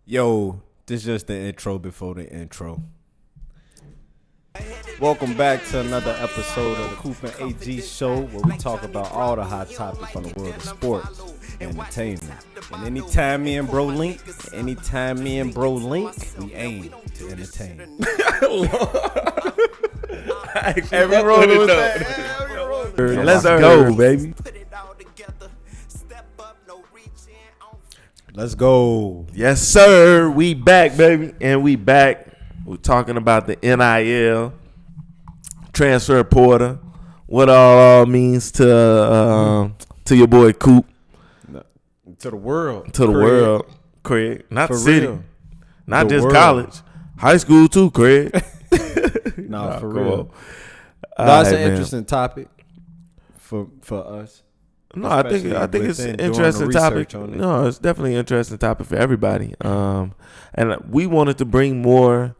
Yo, this is just the intro before the intro. Welcome back to another episode of the Coop and AG Show, where we talk about all the hot topics from the world of sports and entertainment. And anytime me and bro link, we aim to entertain. Every road was that. Let's go, baby. Let's go. Yes, sir. We back, baby. And we back. We're talking about the NIL, transfer portal, what all means to your boy Coop. To the world. To the world, Craig. Not For the city. real. Not The just world. college. High school too, Craig. Nah, for come real. on. That's All an right, interesting topic for us. No, I think it's an interesting topic. No, it's definitely an interesting topic for everybody. And we wanted to bring more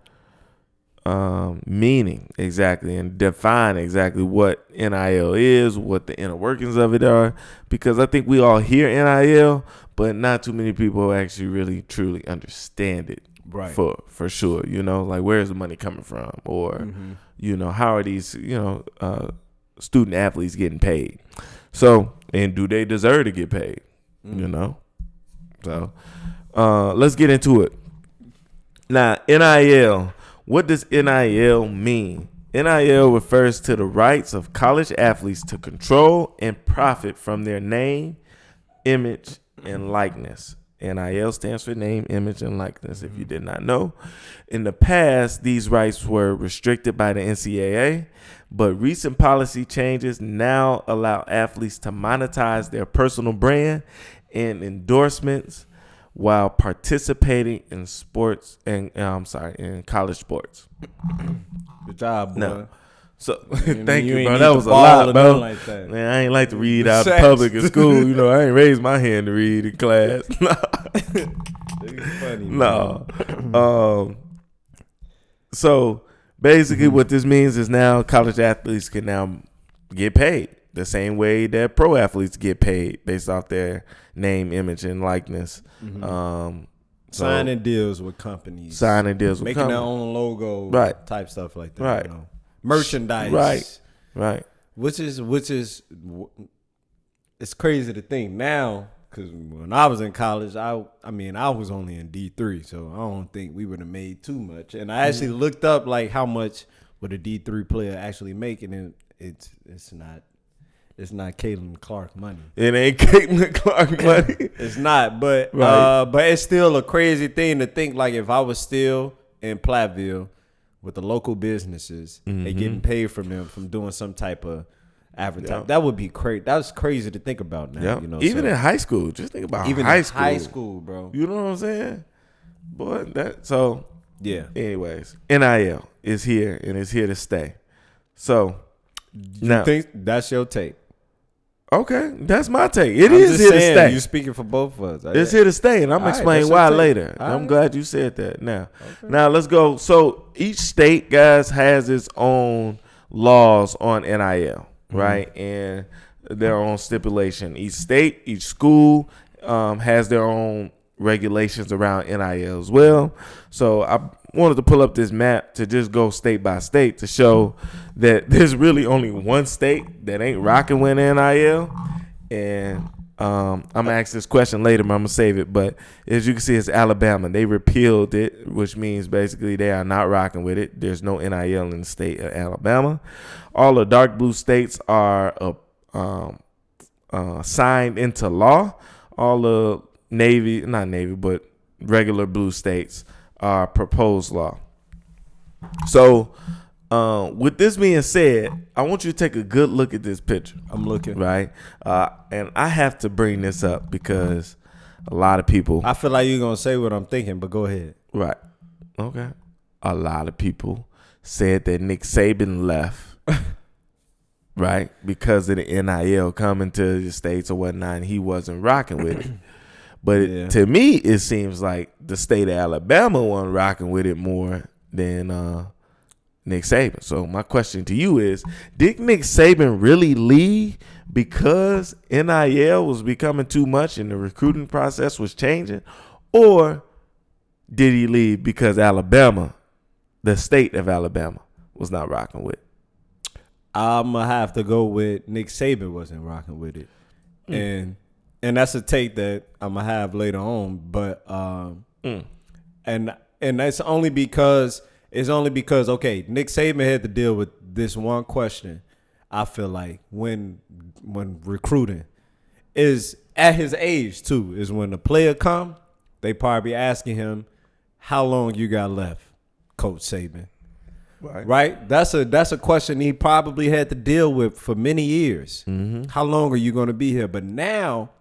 meaning exactly and define exactly what NIL is, what the inner workings of it are, because I think we all hear NIL, but not too many people actually really truly understand it. Right. For sure, like where's the money coming from, or how are these student athletes getting paid? So, and do they deserve to get paid? So let's get into it. Now, NIL. What does NIL mean? NIL refers to the rights of college athletes to control and profit from their name, image, and likeness. NIL stands for name, image, and likeness, if you did not know. In the past, these rights were restricted by the NCAA, but recent policy changes now allow athletes to monetize their personal brand and endorsements while participating in sports and in college sports. Good job, boy. No. So You thank you, ain't bro. need That to was a ball lot, or bro. nothing like that. Man, I ain't like to read out in Sex. public in school. I ain't raised my hand to read in class. It's funny. No. So basically what this means is now college athletes can now get paid the same way that pro athletes get paid based off their name, image, and likeness. Signing deals with companies. Signing deals with Making companies. their own logo. Right. Type stuff like that. Right. Merchandise. Right. Which is it's crazy to think now, because when I was in college, I was only in D3, so I don't think we would have made too much. And I actually looked up like how much would a D3 player actually make, and it's not Caitlin Clark money. It ain't Caitlin Clark money. It's not, but Right. but it's still a crazy thing to think, like, if I was still in Platteville with the local businesses, they getting paid from them from doing some type of advertising. Yep. That would be crazy. That's crazy to think about now. Yeah. Even in high school. Just think about even high in school. high school, bro. You know what I'm saying? Boy, Yeah. anyways, NIL is here and it's here to stay. So now, You think that's your take? okay, that's my take. It I'm is just here to saying, stay. You speaking for both of us. It's here to stay, and I'm All right, explaining that's why your take. later. All I'm right. glad you said that. Now let's go. So each state, guys, has its own laws on NIL, right? And their own stipulation. Each state, each school has their own regulations around NIL as well. So I wanted to pull up this map to just go state by state to show that there's really only one state that ain't rocking with NIL. And I'm going to ask this question later, but I'm going to save it. But as you can see, it's Alabama. They repealed it, which means basically they are not rocking with it. There's no NIL in the state of Alabama. All the dark blue states are signed into law. All the but regular blue states are proposed law. So with this being said, I want you to take a good look at this picture. I'm looking. Right? And I have to bring this up because a lot of people. I feel like you're going to say what I'm thinking, but go ahead. Right. Okay. A lot of people said that Nick Saban left, right, because of the NIL coming to the states or whatnot, and he wasn't rocking with it. But to me, it seems like the state of Alabama wasn't rocking with it more than Nick Saban. So my question to you is, did Nick Saban really leave because NIL was becoming too much and the recruiting process was changing? Or did he leave because Alabama, the state of Alabama, was not rocking with it? I'm gonna have to go with Nick Saban wasn't rocking with it, and that's a take that I'm gonna have later on. But and that's only because okay, Nick Saban had to deal with this one question. I feel like when recruiting is at his age too, is when the player come, they probably be asking him, how long you got left, Coach Saban? Right? That's a question he probably had to deal with for many years. Mm-hmm. How long are you going to be here? But now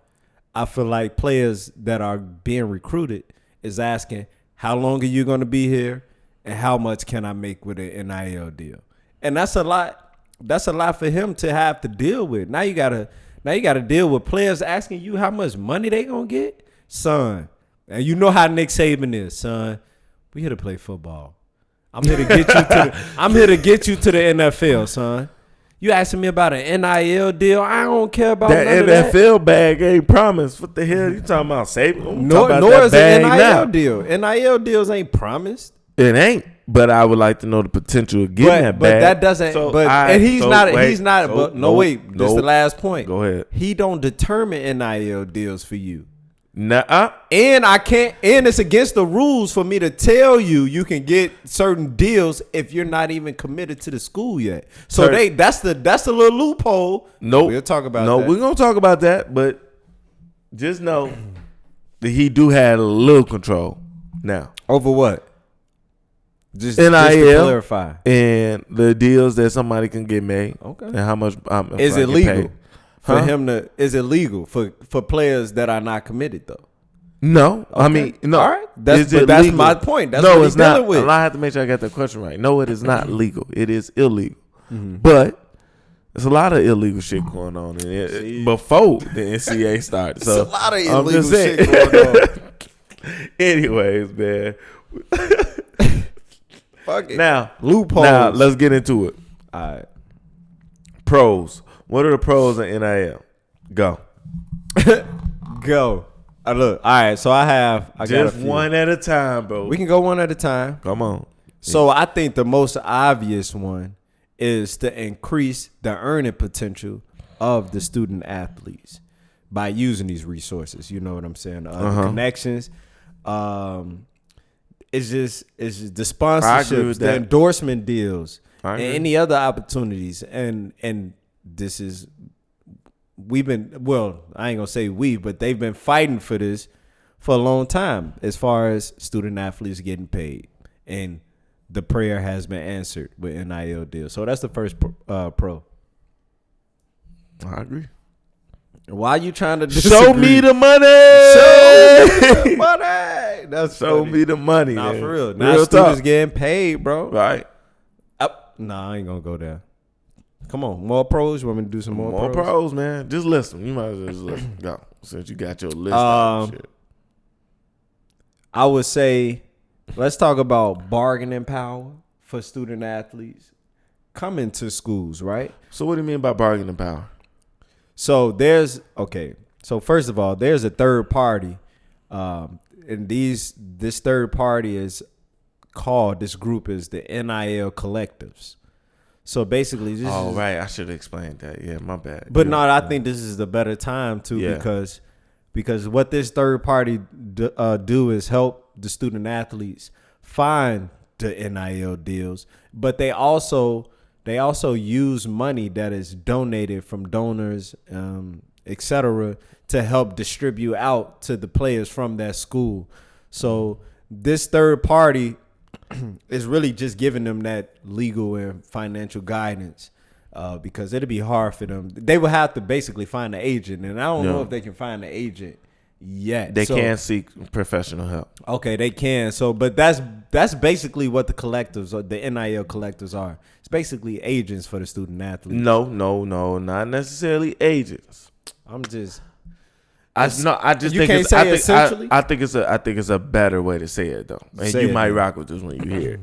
I feel like players that are being recruited is asking, how long are you going to be here, and how much can I make with an NIL deal? And that's a lot. That's a lot for him to have to deal with. Now you gotta deal with players asking you how much money they gonna get, son. And you know how Nick Saban is, son. We here to play football. I'm here to get you to the NFL, son. You asking me about an NIL deal? I don't care about that none of NFL bag ain't promised. What the hell you talking about, Saban? Nor is an NIL deal. NIL deals ain't promised. It ain't. But I would like to know the potential of getting that bag. But that doesn't. So he's not. This is the last point. Go ahead. He don't determine NIL deals for you. Nuh-uh. And I can't. And it's against the rules for me to tell you can get certain deals if you're not even committed to the school yet. So that's the little loophole. Nope. We'll talk about. No, that. We're gonna talk about that. But just know that he do have a little control now. Over what? Just NIL, just to clarify, and the deals that somebody can get made. Okay. And how much is it legal for him to? Is it legal for players that are not committed though? No, okay. I mean no. All right, that's my point. That's no, what it's he's not. dealing with. I have to make sure I got that question right. No, it is not legal. It is illegal. Mm-hmm. But there's a lot of illegal shit going on in it before the NCAA started. So it's a lot of illegal shit going on. Anyways, man. Fuck it. Now, loopholes. Now, let's get into it. All right. Pros. What are the pros of NIL? Go. Go. Look. All right. So I got just one at a time, bro. We can go one at a time. Come on. So I think the most obvious one is to increase the earning potential of the student athletes by using these resources. You know what I'm saying? The connections. It's just the sponsorships, the endorsement deals, and any other opportunities. And this is I ain't gonna say but they've been fighting for this for a long time as far as student athletes getting paid. And the prayer has been answered with NIL deals. So that's the first pro. I agree. Why are you trying to disagree? Show me the money. Show me the money. That's show me the money. Nah, man. for real. Now students getting paid, bro. Right. Nah, I ain't gonna go there. Come on, more pros. You want me to do some more pros, man? Just listen. You might as well just listen. Go. Since you got your list. Shit. I would say, let's talk about bargaining power for student athletes coming to schools, right? So what do you mean by bargaining power? So So first of all, there's a third party, and this third party is called. This group is the NIL collectives. So basically, this is right. I should have explained that. Yeah, my bad. But I think this is the better time too, because what this third party do is help the student athletes find the NIL deals, but they also use money that is donated from donors, etc., to help distribute out to the players from that school. So this third party is really just giving them that legal and financial guidance, because it'd be hard for them. They would have to basically find an agent, and I don't know if they can find an agent yet. They can seek professional help. Okay, they can. So, but that's basically what the collectives, or the NIL collectives, are. It's basically agents for the student athletes. No, not necessarily agents. I think it's a better way to say it though, and you might rock with this when you hear it.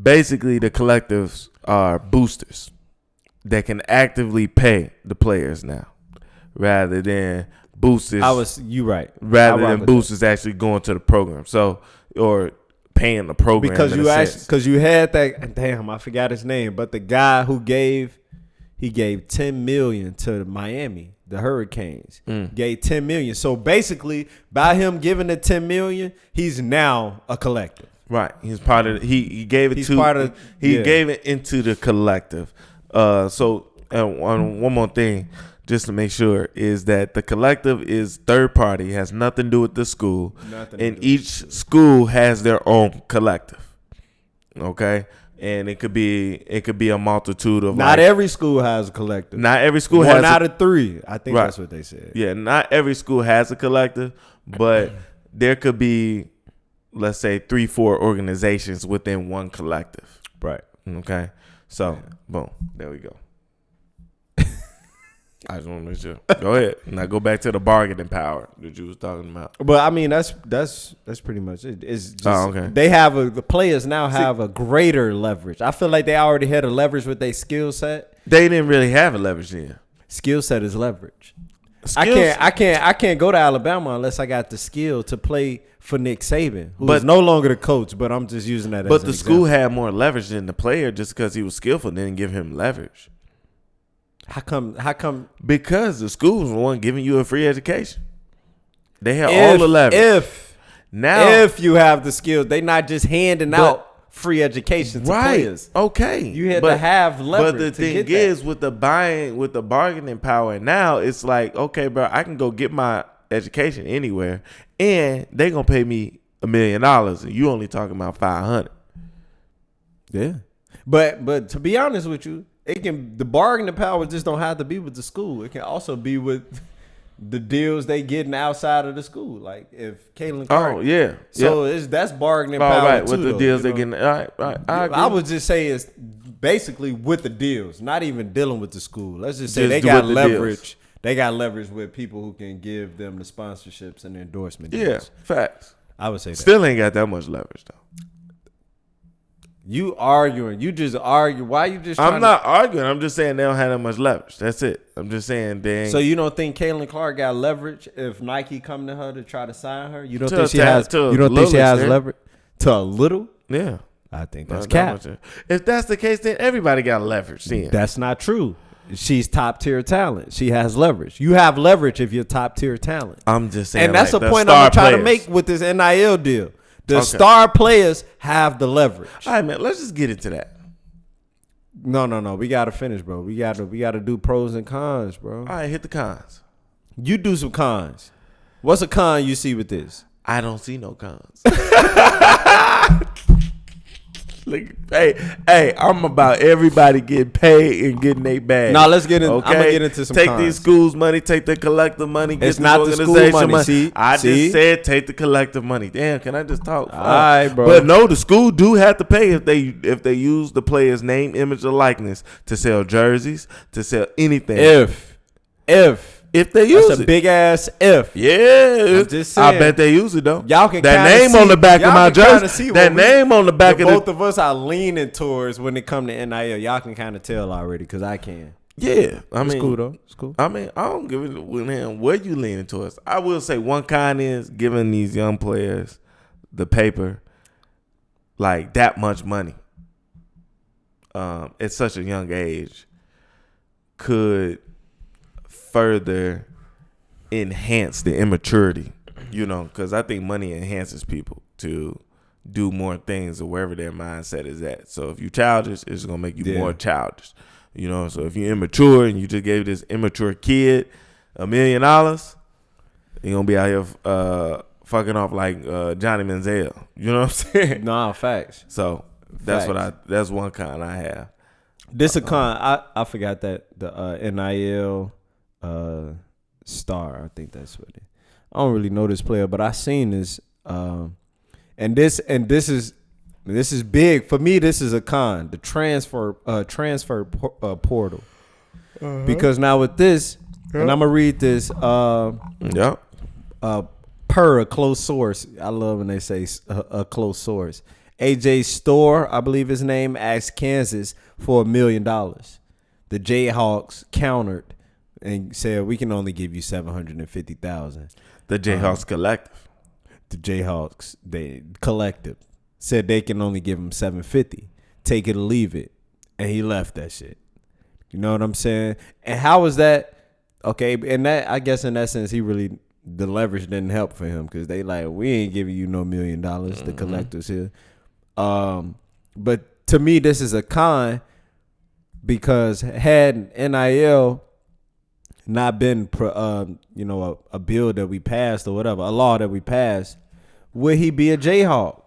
Basically, the collectives are boosters that can actively pay the players now, rather than boosters. You right. Rather than boosters actually going to the program. So or paying the program because you had that. Damn, I forgot his name, but the guy who gave $10 million to Miami, the Hurricanes, gave $10 million. So basically, by him giving the $10 million, he's now a collective. Right, he's part of. He gave it gave it into the collective. So one more thing, just to make sure, is that the collective is third party, has nothing to do with the school, and each school has their own collective. Okay, and it could be a multitude of. Not every school has a collective. Not every school has. 1 out of 3. I think that's what they said. Yeah, not every school has a collective, but there could be, let's say, 3-4 organizations within one collective. Right. Okay. So, boom. There we go. I just want to make sure. Go ahead. Now go back to the bargaining power that you was talking about. But I mean, that's pretty much it. It's just, okay. They have the players now have a greater leverage. I feel like they already had a leverage with their skill set. They didn't really have a leverage then. Skill set is leverage. I can't go to Alabama unless I got the skill to play for Nick Saban, who is no longer the coach. But I'm just using that. But the school had more leverage than the player just because he was skillful. They didn't give him leverage. How come? Because the school was the one giving you a free education. They had all the leverage. If you have the skills, they not just handing out free education to players. Okay, you had to have leverage. But the thing is, with the bargaining power now, it's like, okay, bro, I can go get my education anywhere, and they gonna pay me $1 million, and you only talking about 500. Yeah, but to be honest with you, the bargaining power just don't have to be with the school. It can also be with the deals they getting outside of the school. Like if Caitlin Clark. So that's bargaining power right, too, with the deals they getting. All right. I would just say it's basically with the deals, not even dealing with the school. Let's just say they got leverage. Deals. They got leverage with people who can give them the sponsorships and the endorsement deals. Yeah, facts. I would say that. Still ain't got that much leverage though. You arguing. You just argue. Why you just I'm not arguing. I'm just saying they don't have that much leverage. That's it. I'm just saying they ain't. So you don't think Caitlin Clark got leverage if Nike come to her to try to sign her? You don't think she has leverage? To a little? Yeah. I think that's cap. If that's the case, then everybody got leverage then. That's not true. She's top tier talent. She has leverage. You have leverage if you're top tier talent. I'm just saying. And that's the point I'm trying to make with this NIL deal. The star players have the leverage. All right, man. Let's just get into that. No. We gotta finish, bro. We gotta do pros and cons, bro. All right, hit the cons. You do some cons. What's a con you see with this? I don't see no cons. Like, hey, I'm about everybody getting paid and getting their bag. Now let's get in. Okay? I'm gonna get into some. Take cons. These schools' money. Take the collective money. It's not the school money. See? I just said take the collective money. Damn, can I just talk? All right, bro. But no, the school do have to pay if they use the player's name, image, or likeness to sell jerseys, to sell anything. If they use That's a big ass if. Yeah. I'm just saying. I bet they use it though. Y'all can that name on the back of my jersey. That name on the back of both of us are leaning towards when it come to NIL. Y'all can kind of tell already because I can. Yeah. It's cool though. It's cool. I mean, I don't give a damn where you leaning towards. I will say one kind is giving these young players the paper like that much money at such a young age could further enhance the immaturity, because I think money enhances people to do more things or wherever their mindset is at. So if you're childish, it's going to make you more childish, So if you're immature and you just gave this immature kid $1 million, you're going to be out here fucking off like Johnny Manziel. You know what I'm saying? Nah, facts. So that's one con I have. This a con. I forgot that the NIL star. I think that's what it. I don't really know this player, but I seen this. And this is big for me. This is a con. The transfer portal. Because now with this, and I'm gonna read this. Per a close source. I love when they say a close source. AJ Store, I believe his name, asked Kansas for $1 million. The Jayhawks countered and said we can only give you $750,000. The Jayhawks collective. The Jayhawks, they collective, said they can only give him $750. Take it or leave it, and he left that shit. You know what I'm saying? And how was that? Okay, and that, I guess in that sense, the leverage didn't help for him because they like, we ain't giving you no $1 million. The collectors here. But to me, this is a con because had NIL not been, a bill that we passed or whatever, a law that we passed, would he be a Jayhawk?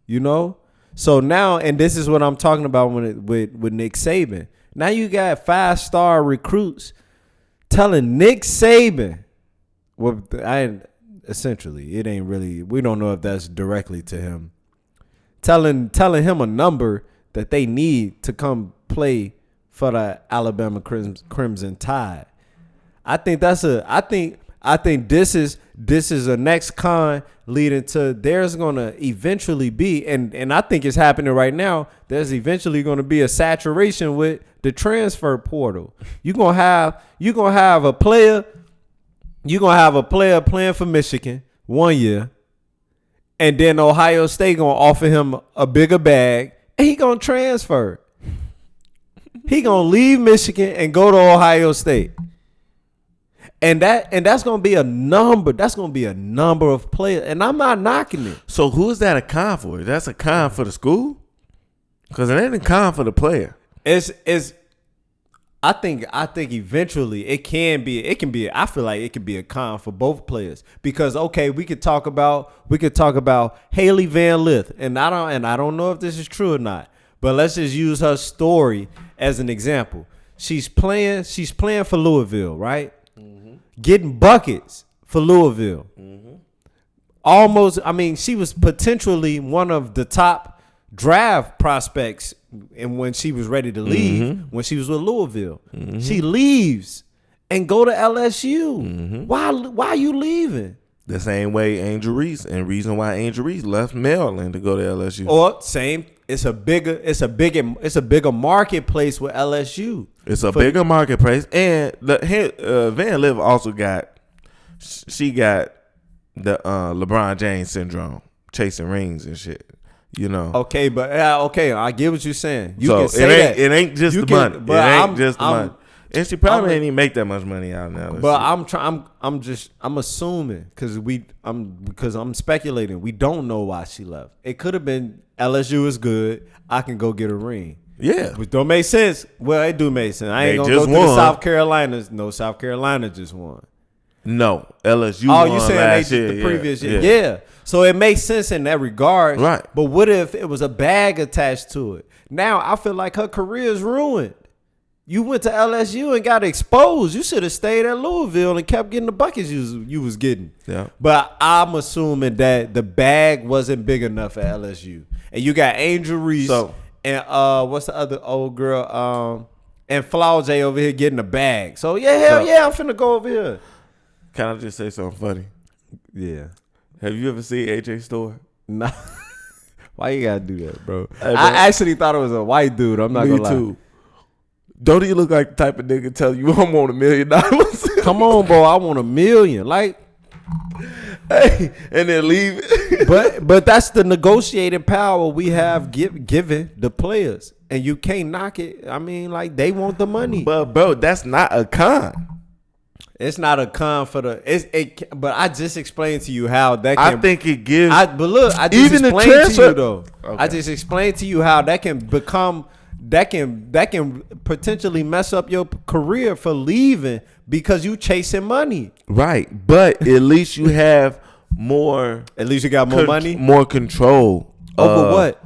You know? So now, and this is what I'm talking about with Nick Saban. Now you got 5-star recruits telling Nick Saban, well, essentially, it ain't really, we don't know if that's directly to him, telling him a number that they need to come play for the Alabama Crimson Tide. I think this is a next con leading to there's gonna eventually be, and I think it's happening right now. There's eventually gonna be a saturation with the transfer portal. You're gonna have a player playing for Michigan 1 year, and then Ohio State gonna offer him a bigger bag, and he gonna transfer. He gonna leave Michigan and go to Ohio State. And that's gonna be a number. That's gonna be a number of players, and I'm not knocking it. So who is that a con for? That's a con for the school, because it ain't a con for the player. I think eventually it can be. I feel like it can be a con for both players because okay, we could talk about Haley Van Lith, and I don't know if this is true or not, but let's just use her story as an example. She's playing for Louisville, right? Getting buckets for Louisville. Almost, I mean, she was potentially one of the top draft prospects, and when she was ready to leave, when she was with Louisville, she leaves and go to LSU. Why are you leaving? The same way Angel Reese, and reason why Angel Reese left Maryland to go to LSU. Or same, it's a bigger marketplace with LSU. It's a bigger marketplace, and Van Liv also got the LeBron James syndrome, chasing rings and shit. You know. Okay, but I get what you're saying. You can say that. It ain't just the money. But it ain't just the money. And she probably ain't even make that much money out now. But I'm assuming because I'm speculating. We don't know why she left. It could have been LSU is good. I can go get a ring. Yeah, which don't make sense. Well, it do make sense. I ain't gonna go to the South Carolinas. No, South Carolina just won. No, LSU. Oh, you saying the previous year? Yeah. So it makes sense in that regard. Right. But what if it was a bag attached to it? Now I feel like her career is ruined. You went to LSU and got exposed. You should have stayed at Louisville and kept getting the buckets you was getting. Yeah. But I'm assuming that the bag wasn't big enough at LSU. And you got Angel Reese and what's the other old girl? And Flauj over here getting the bag. So hell yeah, I'm finna go over here. Can I just say something funny? Yeah. Have you ever seen AJ's store? No. Why you gotta do that, bro? Hey, I actually thought it was a white dude. I'm not gonna lie. Me too. Don't he look like the type of nigga tell you I want $1 million? Come on, bro. I want $1 million. Like, hey, and then leave. but that's the negotiating power we have given the players, and you can't knock it. I mean, like they want the money. But bro, that's not a con. It's not a con for but I just explained to you how that can. I think it gives. But look, I just even explained to you though. Okay. I just explained to you how that can become. That can potentially mess up your career for leaving because you chasing money. Right, but at least you have more. At least you got more money, more control over what?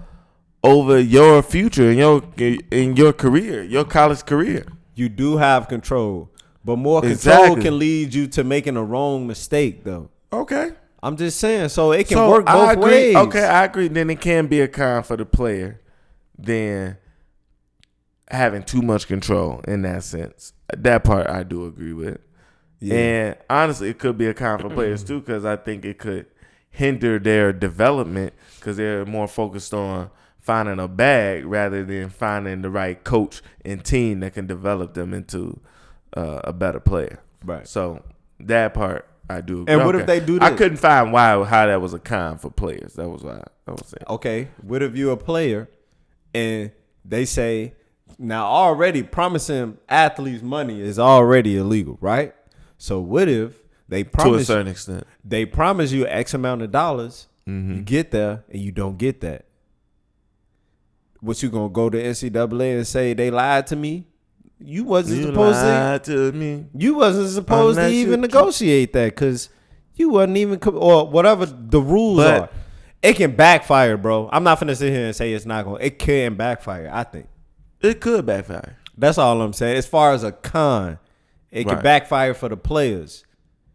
Over your future in your career, your college career. You do have control, but more control can lead you to making a wrong mistake, though. Okay, I'm just saying, so it can work both ways. Okay, I agree. Then it can be a con for the player. Then having too much control in that sense. That part I do agree with. Yeah. And honestly, it could be a con for players too, because I think it could hinder their development because they're more focused on finding a bag rather than finding the right coach and team that can develop them into a better player. Right. So that part I do. And what if they do this? I couldn't find how that was a con for players. That was why I was saying. Okay, what if you're a player and they say, now already promising athletes money is already illegal, right? So what if they promise, to a certain extent, they promise you X amount of dollars, you get there and you don't get that? What, you gonna go to NCAA and say they lied to me? You wasn't supposed to me. You wasn't supposed to even negotiate that because you wasn't even or whatever the rules are. It can backfire, bro. I'm not finna sit here and say it's not going. It can backfire. I think it could backfire. That's all I'm saying. As far as a con, it can backfire for the players.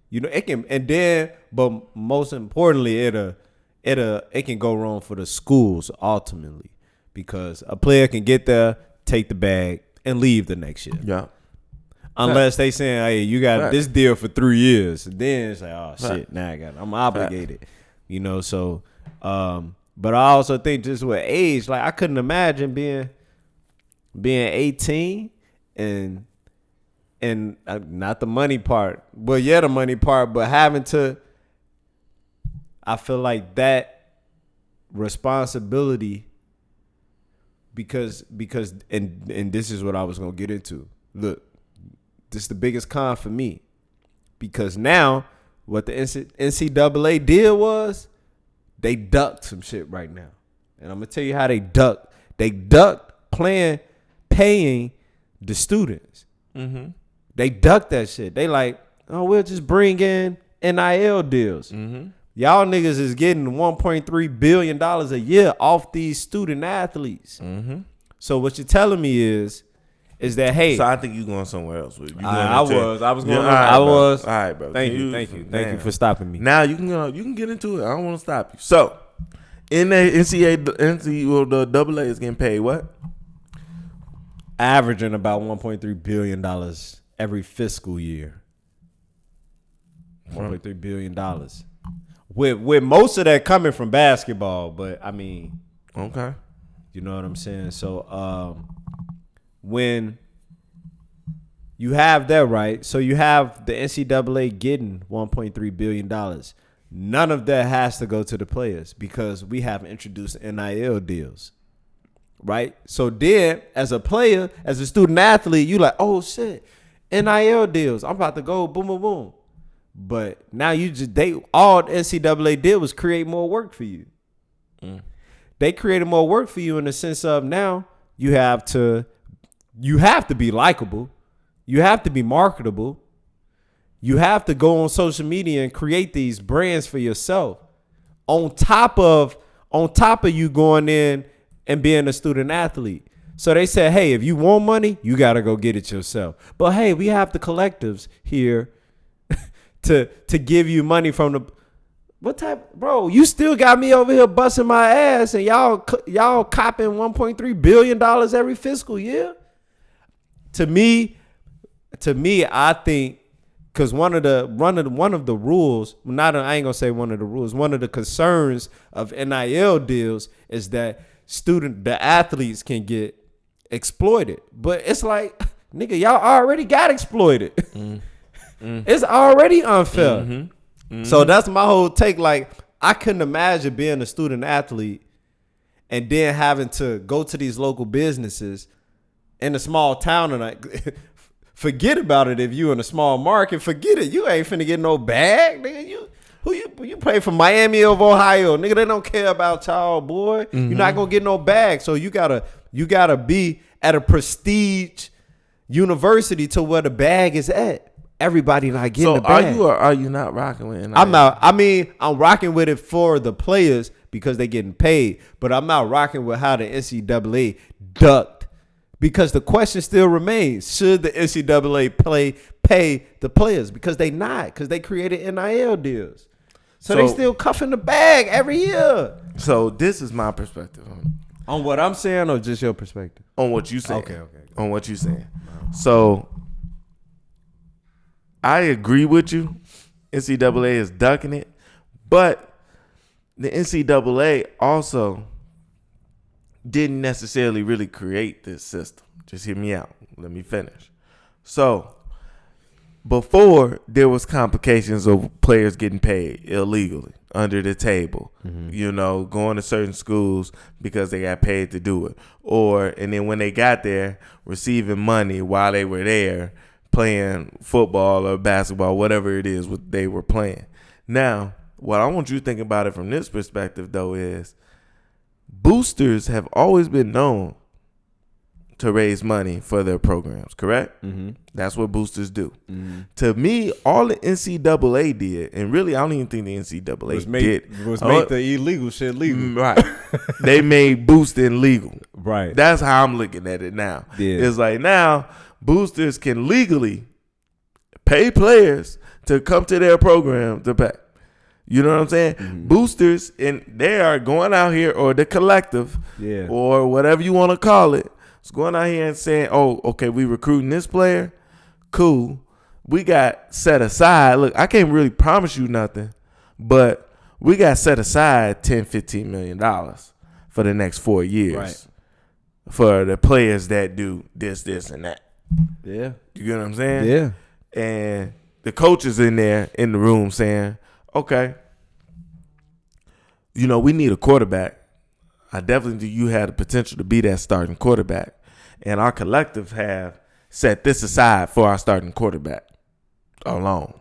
You know, it can, and then, but most importantly, it can go wrong for the schools ultimately, because a player can get there, take the bag, and leave the next year. Yeah. Unless they saying, hey, you got this deal for 3 years. And then it's like, oh shit, now I'm obligated. You know, so but I also think just with age, like I couldn't imagine being 18 and not the money part. Well, yeah, the money part, but having to, I feel like that responsibility, because and this is what I was gonna get into. Look, this is the biggest con for me, because now what the NCAA did was they ducked some shit right now, and I'm gonna tell you how they ducked. They ducked paying the students. Mm-hmm. They ducked that shit. They like, oh, we'll just bring in NIL deals. Mm-hmm. Y'all niggas is getting $1.3 billion a year off these student athletes. Mm-hmm. So what you're telling me is that, hey. So I think you're going somewhere else with it. I was going. All right, bro. Thank you for stopping me. Now you can get into it. I don't want to stop you. So in the NCAA, the AA is getting paid what? Averaging about $1.3 billion every fiscal year. $1.3 billion. With most of that coming from basketball, but I mean, okay, you know what I'm saying. So when you have that, right, so you have the NCAA getting $1.3 billion. None of that has to go to the players because we have introduced NIL deals, right? So then, as a player, as a student athlete, you like, oh shit, NIL deals. I'm about to go boom, boom, boom. But now all NCAA did was create more work for you. Mm. They created more work for you in the sense of now you have to be likable. You have to be marketable. You have to go on social media and create these brands for yourself. On top of you going in and being a student athlete. So they said, hey, if you want money, you got to go get it yourself. But hey, we have the collectives here to give you money from the, what type, bro? You still got me over here busting my ass, and y'all copping $1.3 billion every fiscal year. To me, I think, because one of the rules, I ain't gonna say one of the rules, one of the concerns of NIL deals is that the athletes can get exploited. But it's like, nigga, y'all already got exploited. It's already unfair. Mm-hmm. Mm-hmm. So that's my whole take. Like, I couldn't imagine being a student athlete and then having to go to these local businesses in a small town and like, forget about it. If you in a small market, forget it. You ain't finna get no bag, nigga. You play for Miami of Ohio, nigga. They don't care about y'all, boy. Mm-hmm. You're not gonna get no bag. So you gotta be at a prestige university to where the bag is at. Everybody not getting the bag. So are you or are you not rocking with it? I'm not. I mean, I'm rocking with it for the players because they getting paid, but I'm not rocking with how the NCAA ducked, because the question still remains: should the NCAA pay the players? Because they not, because they created NIL deals, so they still cuffing the bag every year. So this is my perspective on what I'm saying, or just your perspective on what you saying. Okay. On what you saying. So I agree with you. NCAA is ducking it, but the NCAA also didn't necessarily really create this system. Just hear me out. Let me finish. So before there was complications of players getting paid illegally under the table, going to certain schools because they got paid to do it, and then when they got there, receiving money while they were there playing football or basketball, whatever it is what they were playing. Now, what I want you to think about it from this perspective, though, is boosters have always been known to raise money for their programs, correct? Mm-hmm. That's what boosters do. Mm-hmm. To me, all the NCAA did, and really, I don't even think the NCAA make the illegal shit legal. Right. They made boosting legal. Right. That's how I'm looking at it now. Yeah. It's like now boosters can legally pay players to come to their program to pay. You know what I'm saying? Mm-hmm. Boosters, and they are going out here, or the collective, or whatever you want to call it, is going out here and saying, oh, okay, we recruiting this player. Cool. We got set aside. Look, I can't really promise you nothing, but we got set aside $10, $15 million for the next 4 years for the players that do this, and that. Yeah. You get what I'm saying? Yeah. And the coaches in there in the room saying, okay, we need a quarterback. I definitely think you had the potential to be that starting quarterback. And our collective have set this aside for our starting quarterback alone.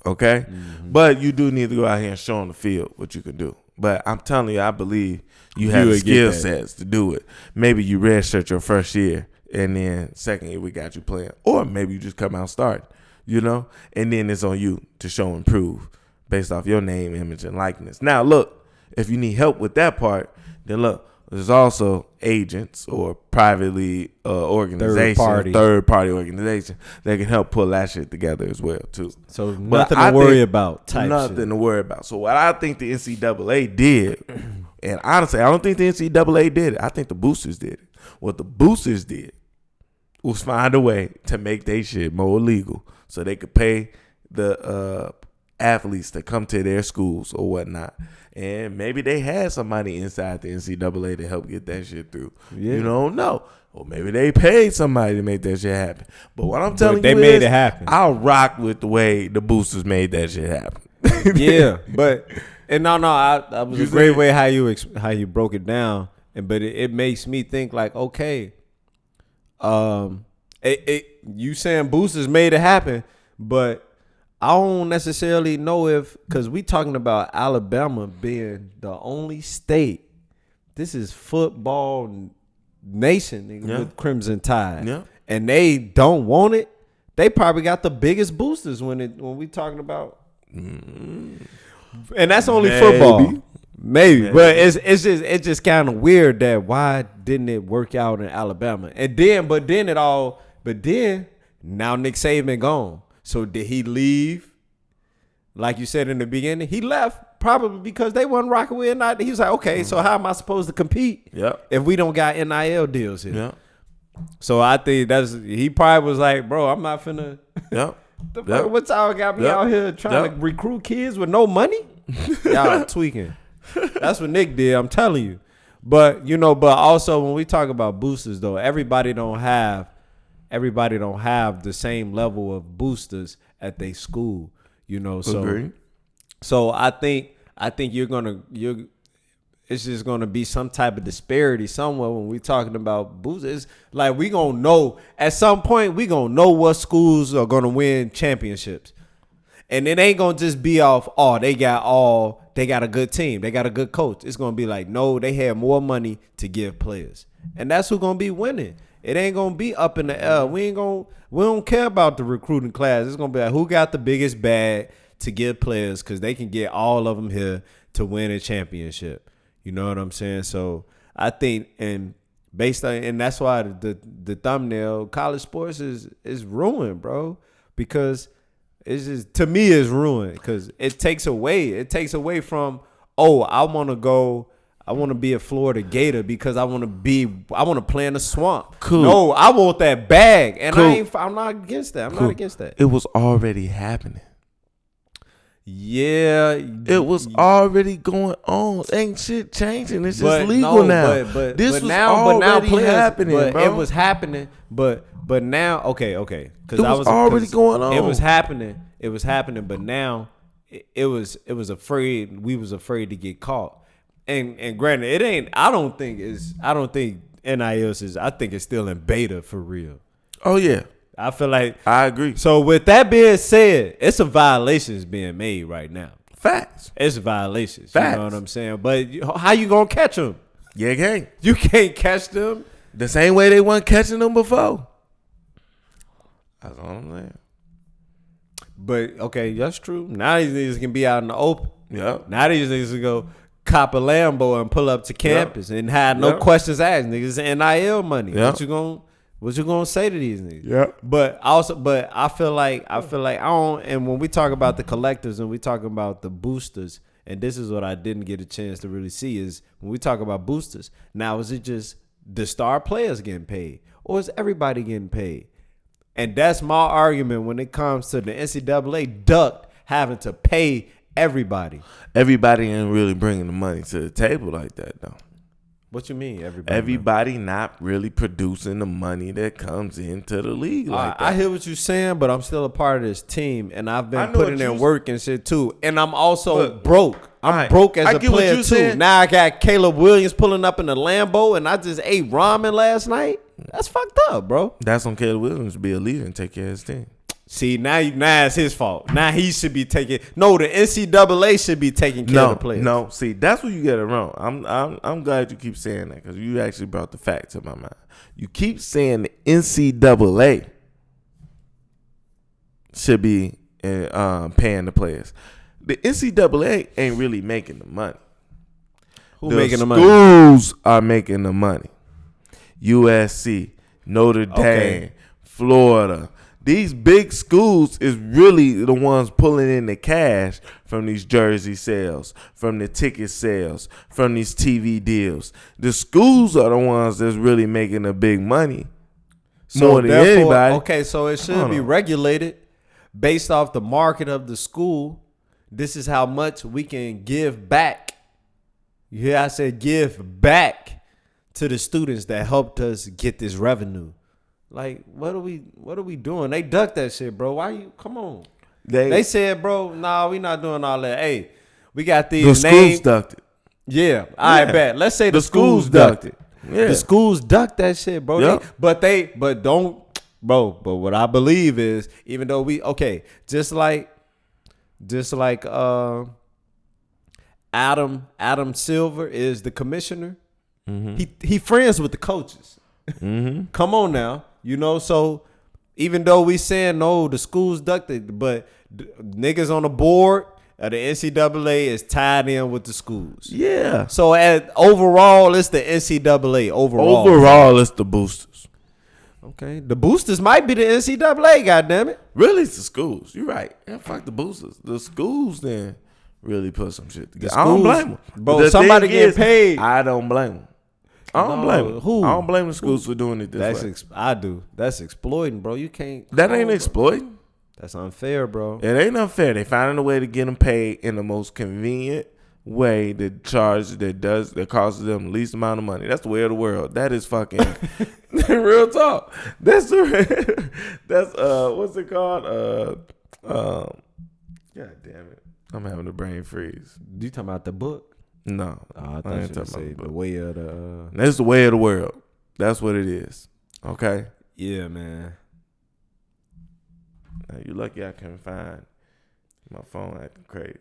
Okay? Mm-hmm. But you do need to go out here and show on the field what you can do. But I'm telling you, I believe you have the skill sets to do it. Maybe you redshirt your first year, and then second year we got you playing. Or maybe you just come out starting, and then it's on you to show and prove based off your name, image, and likeness. Now, look, if you need help with that part, then look, there's also agents or privately organizations, third-party organizations that can help pull that shit together as well, too. So nothing to worry about. Nothing to worry about. So what I think the NCAA did, and honestly, I don't think the NCAA did it. I think the boosters did it. What the boosters did was find a way to make their shit more illegal so they could pay the athletes to come to their schools or whatnot. And maybe they had somebody inside the NCAA to help get that shit through. Yeah. You don't know. Or maybe they paid somebody to make that shit happen. But what I'm telling you is, made it happen. I'll rock with the way the boosters made that shit happen. Yeah, but I was a great way how you broke it down. But it makes me think like, okay, you saying boosters made it happen, but I don't necessarily know because we talking about Alabama being the only state. This is football nation with Crimson Tide, and they don't want it. They probably got the biggest boosters when we talking about, and that's only football. Maybe, but it's just kind of weird that why didn't it work out in Alabama? And then, but then now Nick Saban gone. So did he leave? Like you said in the beginning, he left probably because they wasn't rocking with NIL. He was like, okay, so how am I supposed to compete if we don't got NIL deals here? Yeah. So I think he probably was like, bro, I'm not finna. What y'all got me out here trying to recruit kids with no money? Y'all tweaking. That's what Nick did. I'm telling you. But but also when we talk about boosters though, everybody don't have the same level of boosters at their school, So, agreed. So I think it's just gonna be some type of disparity somewhere when we're talking about boosters. It's like we gonna know at some point what schools are gonna win championships, and it ain't gonna just be off. They got a good team, they got a good coach. It's gonna be like no, they have more money to give players, and that's who's gonna be winning. It ain't gonna be up in the air. We don't care about the recruiting class. It's gonna be like who got the biggest bag to give players because they can get all of them here to win a championship. You know what I'm saying? So I think, and that's why the thumbnail, college sports is ruined, bro. Because it's just, to me, it's ruined because it takes away from I want to be a Florida Gator because I want to play in the swamp. Cool. No, I want that bag, and cool. I'm not against that. I'm not against that. It was already happening. Yeah, it was already going on. Ain't shit changing. It's just legal now. But this was already happening, bro. It was happening. But now, okay, because it was already going on. It was happening. But now it was afraid. We was afraid to get caught. And granted, it ain't. I don't think NIL is. I think it's still in beta for real. Oh yeah. I feel like I agree. So with that being said, it's a violations being made right now. Facts. It's violations. Facts. You know what I'm saying? But how you gonna catch them? Yeah, gang. You can't catch them the same way they weren't catching them before. That's all I'm saying. But okay, that's true. Now these niggas can be out in the open. Yeah. Now these niggas can go cop a Lambo and pull up to campus and have no questions asked. Niggas NIL money. Yeah. What you gonna say to these niggas? Yeah. But I feel like I don't. And when we talk about the collectives and we talk about the boosters, and this is what I didn't get a chance to really see is when we talk about boosters. Now is it just the star players getting paid, or is everybody getting paid? And that's my argument when it comes to the NCAA duck having to pay everybody. Everybody ain't really bringing the money to the table like that though. What you mean, everybody? Everybody not really producing the money that comes into the league like that. I hear what you're saying, but I'm still a part of this team, and I've been putting in work and shit too. And I'm also broke. I'm broke as a player too. Saying. Now I got Caleb Williams pulling up in the Lambo, and I just ate ramen last night. That's fucked up, bro. That's on Caleb Williams to be a leader and take care of his team. See, now it's his fault. Now he should be taking. No, the NCAA should be taking care of the players. No, see, that's where you get it wrong. I'm glad you keep saying that because you actually brought the fact to my mind. You keep saying the NCAA should be paying the players. The NCAA ain't really making the money. Who making the money? Schools are making the money. USC, Notre Dame, Florida. These big schools is really the ones pulling in the cash from these jersey sales, from the ticket sales, from these TV deals. The schools are the ones that's really making the big money more than anybody. Okay, so it should be regulated based off the market of the school. This is how much we can give back. Yeah, I said give back to the students that helped us get this revenue. Like, what are we doing? They ducked that shit, bro. Why you come on? They said, bro, nah, we not doing all that. Hey, we got these the schools ducked it. Yeah, I bet. Let's say the schools ducked it. Yeah. The schools ducked that shit, bro. Yep. But what I believe is, even though just like Adam Silver is the commissioner. Mm-hmm. He friends with the coaches. Mm-hmm. Come on now. So even though we saying no, the schools ducked it, but niggas on the board of the NCAA is tied in with the schools. Yeah. So overall, it's the NCAA. Overall, it's the boosters. Okay. The boosters might be the NCAA, goddammit. Really, it's the schools. You're right. Yeah, fuck the boosters. The schools then really put some shit together. I don't blame them. Bro, somebody getting paid. I don't blame them. I don't blame them. Who? I don't blame the schools for doing it this way. I do. That's exploiting, bro. You can't. That ain't exploiting. That's unfair, bro. It ain't unfair. They finding a way to get them paid in the most convenient way that causes them the least amount of money. That's the way of the world. That is fucking real talk. That's what's it called? God damn it. I'm having a brain freeze. You talking about the book? No, I thought you would say the way of the. That's the way of the world. That's what it is. Okay. Yeah, man. Now, you lucky I can find my phone acting crazy.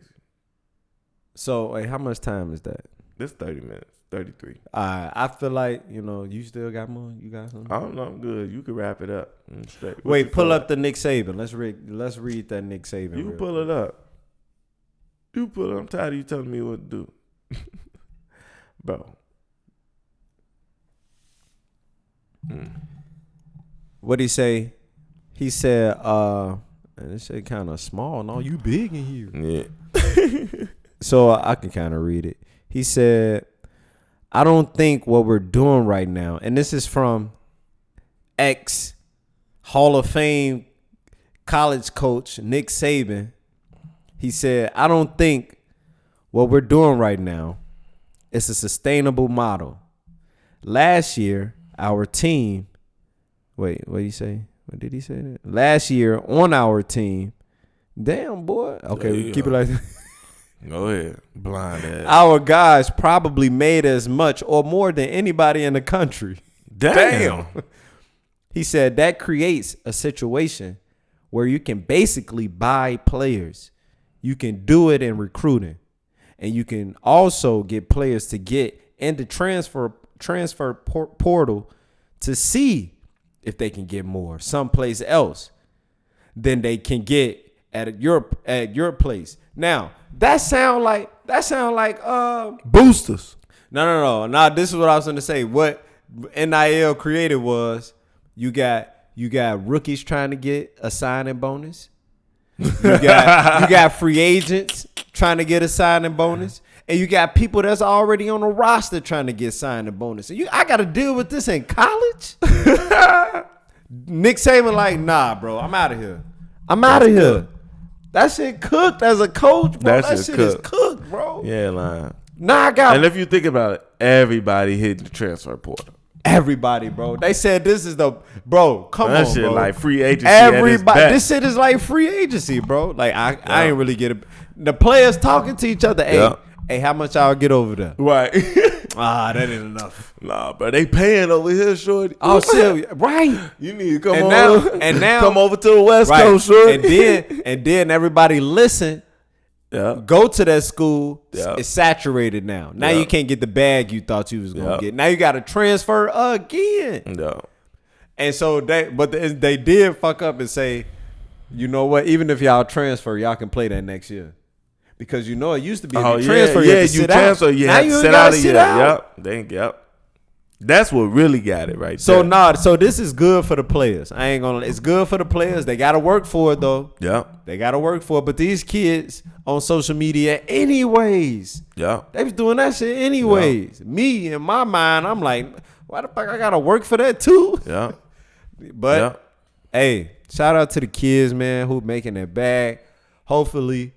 So, hey, how much time is that? This 30 minutes, 33. I feel like you still got more. You got something? I don't know. I'm good. You can wrap it up. Wait, pull up the Nick Saban. Let's read that Nick Saban. You pull it up. I'm tired of you telling me what to do. Bro. What'd he say? He said, and this shit kind of small. No, you big in here. Yeah. So I can kind of read it. He said, I don't think what we're doing right now, and this is from ex Hall of Fame college coach Nick Saban. He said, I don't think what we're doing right now is a sustainable model. Last year, our team, what did he say? What did he say? That? Last year on our team, damn boy. Okay, keep it like that. Go ahead, blind ass. Our guys probably made as much or more than anybody in the country. Damn. He said that creates a situation where you can basically buy players. You can do it in recruiting. And you can also get players to get in the transfer portal to see if they can get more someplace else than they can get at your place. Now, that sound like boosters. No. Now this is what I was going to say. What NIL created was you got rookies trying to get a signing bonus. You got free agents trying to get a signing bonus. And you got people that's already on the roster trying to get signing bonus. And I got to deal with this in college? Nick Saban like, nah, bro, I'm out of here. That shit cooked as a coach, bro. That shit is cooked, bro. Yeah, line. Nah, and if you think about it, everybody hit the transfer portal. Everybody, bro. They said this is the bro. Come that on, shit bro. Like free agency. Everybody, this shit is like free agency, bro. Like I ain't really get it. The players talking to each other. Hey, how much y'all get over there? Right. That ain't enough. Nah, bro, they paying over here, shorty. Oh shit, right. You need to come come over to the West Coast, shorty. And then everybody listen. Yeah. Go to that school. Yeah. It's saturated now. Now you can't get the bag you thought you was gonna get. Now you got to transfer again. Yeah. And so they did fuck up and say, you know what? Even if y'all transfer, y'all can play that next year. Because it used to be if you transfer, you transfer, you have to sit out a year. Yep. That's what really got it right there. So this is good for the players. It's good for the players. They got to work for it though. Yeah. They got to work for it. But these kids on social media anyways. Yeah. They was doing that shit anyways. Me, in my mind, I'm like, why the fuck I got to work for that too? Yeah. But, hey, shout out to the kids, man, who making that bag. Hopefully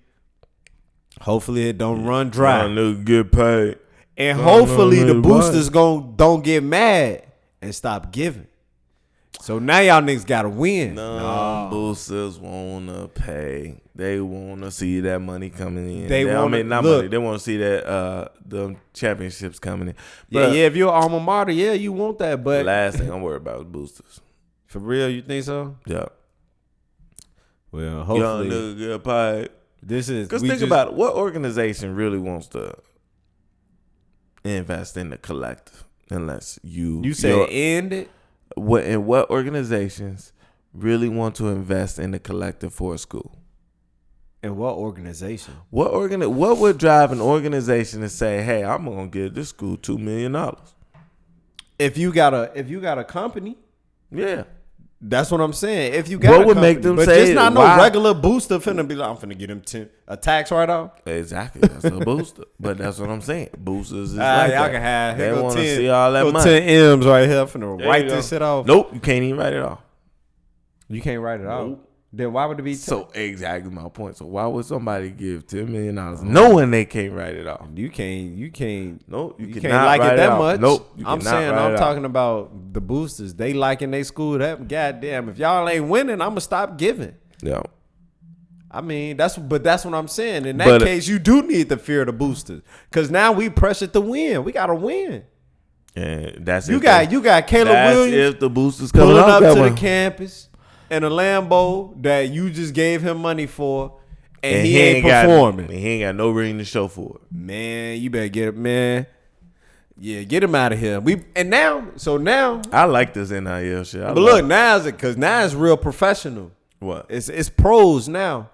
it don't run dry. Nigga get paid. And hopefully the boosters don't get mad and stop giving. So now y'all niggas gotta win. No, boosters wanna pay. They wanna see that money coming in. They want money. They wanna see that the championships coming in. But if you're alma mater, you want that. But the last thing I'm worried about is boosters. For real, you think so? Yeah. Well, hopefully young nigga get paid. Because think about it. What organization really wants to invest in the collective unless you say end it? What organizations really want to invest in the collective for a school? And what organization? What would drive an organization to say, "Hey, I'm gonna give this school $2 million"? If you got a company, yeah. That's what I'm saying. If you got what would make them but say, just not no regular booster finna be like, I'm finna get him a tax write-off. Exactly, that's a booster. But that's what I'm saying. Boosters is like y'all that. Can have. They want to see all that money. 10 M's right here. I'm finna write this shit off. Nope, you can't even write it off. You can't write it off. Then why would it be? So exactly my point. So why would somebody give $10 million knowing they can't write it off? You can't. Nope. You can't like it that much. Nope. I'm talking about the boosters. They liking their school. That goddamn. If y'all ain't winning, I'ma stop giving. Yeah. I mean that's what I'm saying. In that case, you do need to fear the boosters because now we pressured to win. We gotta win. And that's you got Caleb Williams if the boosters coming pulling up to the campus. And a Lambo that you just gave him money for, and he ain't performing. He ain't got no ring to show for it. Man, you better get it, man. Yeah, get him out of here. Now I like this NIL shit. But look, now it's real professional. What? It's pros now.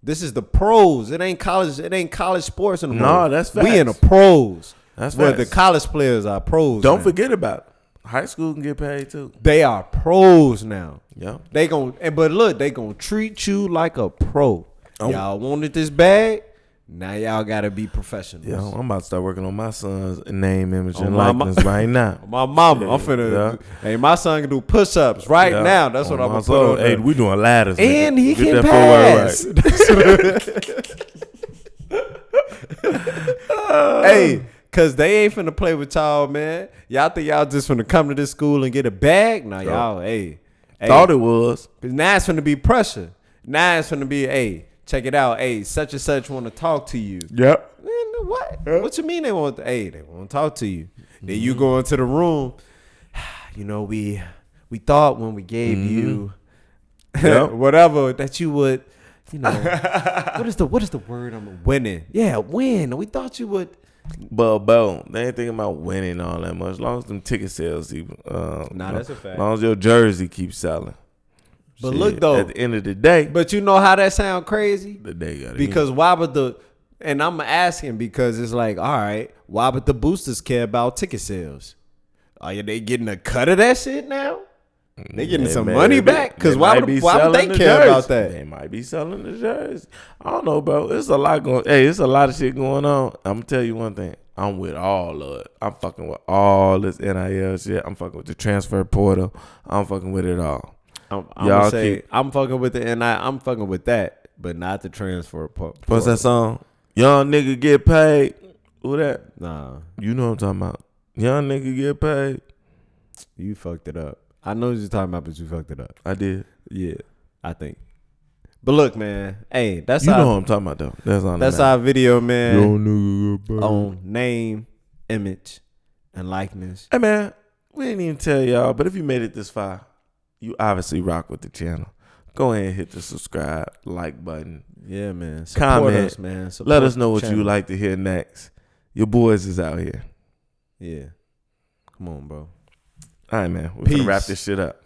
This is the pros. It ain't college sports anymore. No, that's facts. We in the pros. That's where facts. the college players are pros. Don't forget about it. High school can get paid too. They are pros now. Yeah. But look, they gonna treat you like a pro. Y'all wanted this bag? Now y'all gotta be professionals. Yeah, I'm about to start working on my son's name, image, and my likeness right now. My mama, I'm finna. Hey, my son can do push-ups right now. That's what I'm gonna put on. Hey, we doing ladders, and nigga. he Get can pass. Hey, cause they ain't finna play with y'all, man. Y'all think y'all just finna come to this school and get a bag? Nah, y'all, hey. Thought it was. Cause now it's finna be pressure. Now it's finna be, hey, check it out. Hey, such and such want to talk to you. Yep. Man, what? Yep. What you mean they want? Hey, they want to talk to you. Then you go into the room. You know, we thought when we gave you whatever that you would, you know, what is the word I'm winning? Yeah, win. We thought you would. But they ain't thinking about winning all that much. As long as them ticket sales, that's a fact. As long as your jersey keeps selling. But look though, at the end of the day, but you know how that sound crazy? The day got because why would and I'm asking because it's like, all right, why would the boosters care about ticket sales? Are they getting a cut of that shit now? They getting some money back? Because why would they care about that? They might be selling the jersey. I don't know, bro. It's a lot going. Hey, it's a lot of shit going on. I'm gonna tell you one thing. I'm with all of it. I'm fucking with all this NIL shit. I'm fucking with the transfer portal. I'm fucking with it all. I'm gonna say I'm fucking with the NIL. I'm fucking with that, but not the transfer portal. What's that song? Young nigga get paid. Who that? Nah, you know what I'm talking about. Young nigga get paid. You fucked it up. I know what you're talking about, but you fucked it up. I did. Yeah, I think. But look, man. Hey, that's you know what I'm talking about though. That's our video, man. Young nigga get paid. On name, image, and likeness. Hey, man. We didn't even tell y'all, but if you made it this far, you obviously rock with the channel. Go ahead and hit the subscribe, like button. Yeah, man. Comment us, man. Let us know what you like to hear next. Your boys is out here. Yeah. Come on, bro. All right, man. We're going to wrap this shit up.